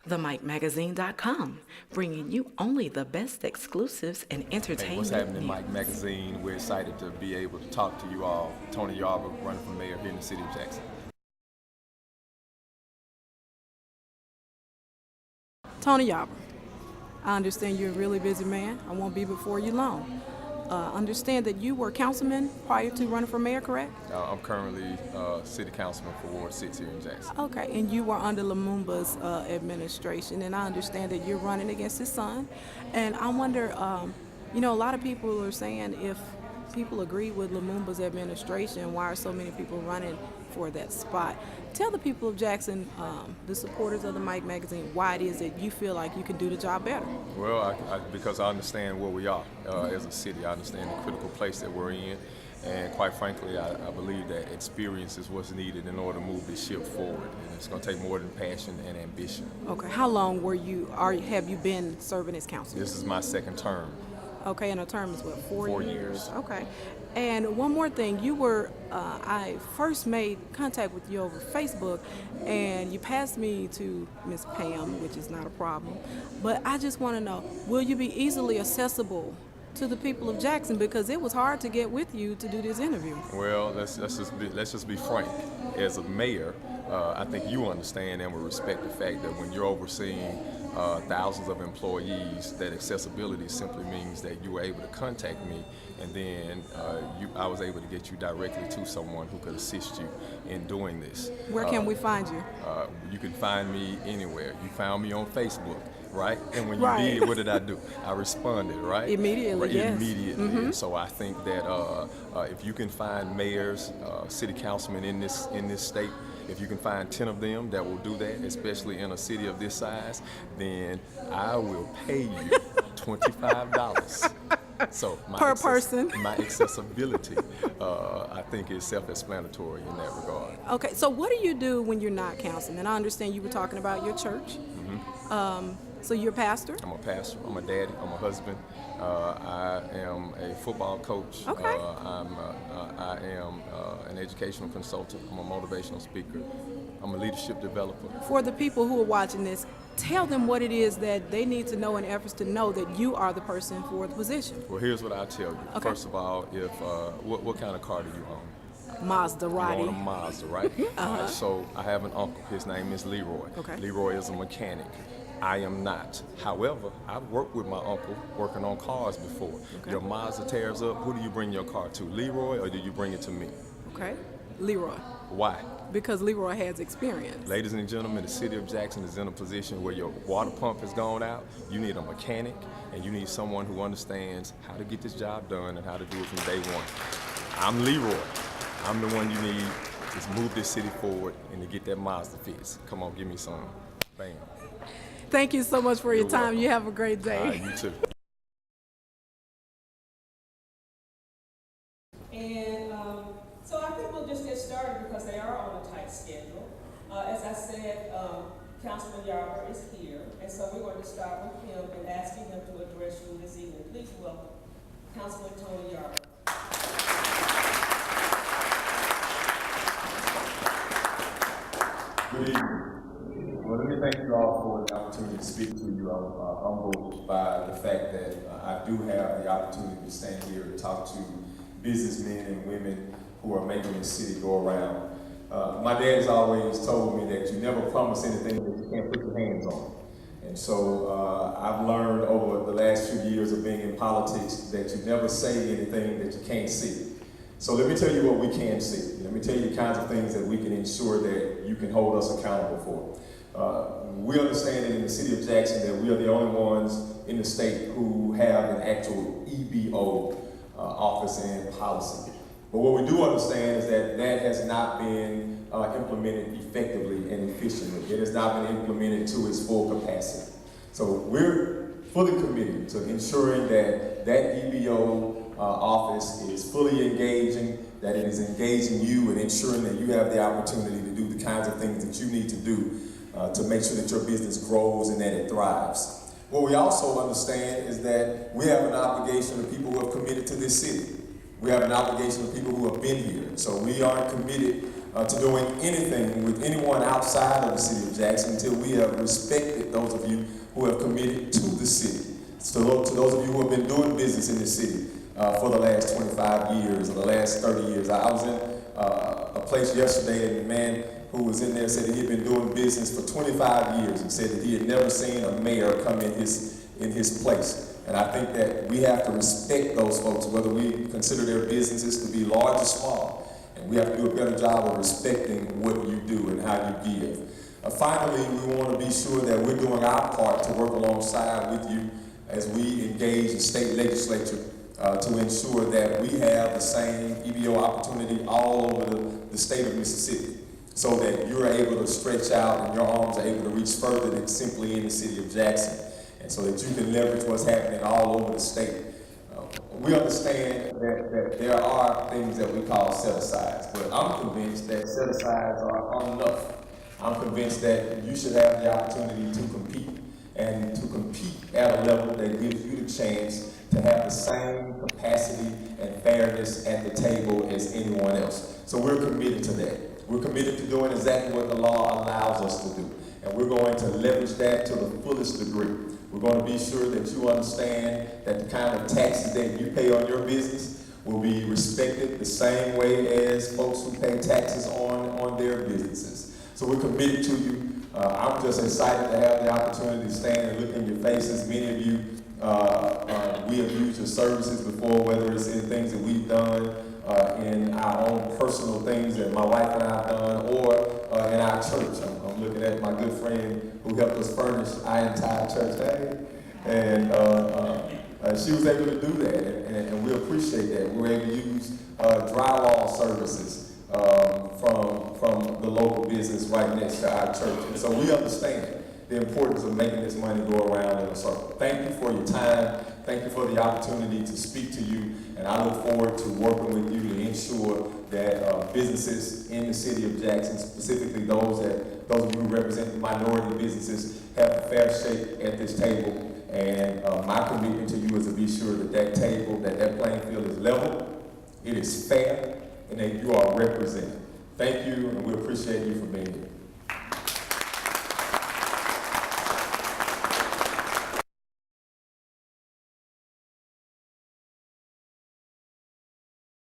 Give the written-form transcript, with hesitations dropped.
TheMikeMagazine.com, bringing you only the best exclusives and entertainment. Hey, what's happening, news. Mike Magazine? We're excited to be able to talk to you all. Tony Yarber, running for mayor here in the city of Jackson. Tony Yarber, I understand you're a really busy man. I won't be before you long. Understand that you were councilman prior to running for mayor, correct? I'm currently city councilman for Ward 6 here in Jackson. Okay, and you were under LUMUMBA's administration, and I understand that you're running against his son. And I wonder, you know, a lot of people are saying if people agree with LUMUMBA's administration, why are so many people running for that spot? Tell the people of Jackson, the supporters of the Mike Magazine, why it is that you feel like you can do the job better. Well, because I understand where we are as a city. I understand the critical place that we're in. And quite frankly, I believe that experience is what's needed in order to move this ship forward. And it's going to take more than passion and ambition. Okay, how long have you been serving as councilman? This is my second term. Okay, and a term is what, 4 years? 4 years. Okay. And one more thing, you were, I first made contact with you over Facebook, and you passed me to Miss Pam, which is not a problem. But I just want to know, will you be easily accessible to the people of Jackson, because it was hard to get with you to do this interview? Well, let's just be frank. As a mayor, I think you understand and will respect the fact that when you're overseeing thousands of employees, that accessibility simply means that you were able to contact me, and then I was able to get you directly to someone who could assist you in doing this. Where can we find you? You can find me anywhere. You found me on Facebook, right? And when you Right. did, what did I do? I responded, right? Immediately, Right, yes. Immediately. Mm-hmm. And so I think that if you can find mayors, city councilmen in this state, if you can find 10 of them that will do that, especially in a city of this size, then I will pay you $25. So Per person. My accessibility, I think, is self-explanatory in that regard. Okay, so what do you do when you're not councilman? I understand you were talking about your church. Mm-hmm. So you're a pastor? I'm a pastor, I'm a daddy, I'm a husband, I am a football coach, Okay. I am an educational consultant, I'm a motivational speaker, I'm a leadership developer. For the people who are watching this, tell them what it is that they need to know in efforts to know that you are the person for the position. Well, here's what I'll tell you. Okay. First of all, if what kind of car do you own? Mazda, You Roddy. own a Mazda, right? All right, so I have an uncle, his name is Leroy. Okay. Leroy is a mechanic. I am not. However, I've worked with my uncle working on cars before. Okay. Your Mazda tears up, who do you bring your car to, Leroy, or do you bring it to me? Okay, Leroy. Why? Because Leroy has experience. Ladies and gentlemen, the city of Jackson is in a position where your water pump has gone out. You need a mechanic, and you need someone who understands how to get this job done and how to do it from day one. I'm Leroy. I'm the one you need to move this city forward and to get that Mazda fixed. Come on, give me some. Bam. Thank you so much for your You're time. welcome. You have a great day. All right, you too. And so I think we'll just get started because they are on a tight schedule. As I said, Councilman Yarber is here, and so we're going to start with him and asking him to address you this evening. Please welcome Councilman Tony Yarber. Good evening. Well, let me thank you all for the opportunity to speak to you. I'm humbled by the fact that I do have the opportunity to stand here and talk to businessmen and women who are making this city go around. My dad has always told me that you never promise anything that you can't put your hands on. And so I've learned over the last few years of being in politics that you never say anything that you can't see. So let me tell you what we can see. Let me tell you the kinds of things that we can ensure that you can hold us accountable for. We understand that in the city of Jackson that we are the only ones in the state who have an actual EBO office and policy. But what we do understand is that that has not been implemented effectively and efficiently. It has not been implemented to its full capacity. So we're fully committed to ensuring that that EBO office is fully engaging, that it is engaging you and ensuring that you have the opportunity to do the kinds of things that you need to do to make sure that your business grows and that it thrives. What we also understand is that we have an obligation to people who have committed to this city. We have an obligation to people who have been here. So we are committed to doing anything with anyone outside of the city of Jackson until we have respected those of you who have committed to the city. So to those of you who have been doing business in the city for the last 25 years or the last 30 years. I was in a place yesterday, and the man who was in there said that he had been doing business for 25 years and said that he had never seen a mayor come in his place. And I think that we have to respect those folks, whether we consider their businesses to be large or small. And we have to do a better job of respecting what you do and how you give. Finally, we want to be sure that we're doing our part to work alongside with you as we engage the state legislature to ensure that we have the same EBO opportunity all over the state of Mississippi, so that you're able to stretch out and your arms are able to reach further than simply in the city of Jackson, and so that you can leverage what's happening all over the state. We understand that there are things that we call set-asides, but I'm convinced that set-asides are enough. I'm convinced that you should have the opportunity to compete, and to compete at a level that gives you the chance to have the same capacity and fairness at the table as anyone else. So we're committed to that. We're committed to doing exactly what the law allows us to do. And we're going to leverage that to the fullest degree. We're going to be sure that you understand that the kind of taxes that you pay on your business will be respected the same way as folks who pay taxes on their businesses. So we're committed to you. I'm just excited to have the opportunity to stand and look in your faces. Many of you, we have used your services before, whether it's in things that we've done, in our own personal things that my wife and I have done, or in our church. I'm looking at my good friend who helped us furnish ANTAR church, and she was able to do that, and we appreciate that. We were able to use drywall services from the local business right next to our church, and so we understand the importance of making this money go around in a circle. Thank you for your time. Thank you for the opportunity to speak to you, and I look forward to working with you to ensure that businesses in the city of Jackson, specifically those of you who represent the minority businesses, have a fair shake at this table. And my commitment to you is to be sure that that playing field is level, it is fair, and that you are represented. Thank you, and we appreciate you for being here.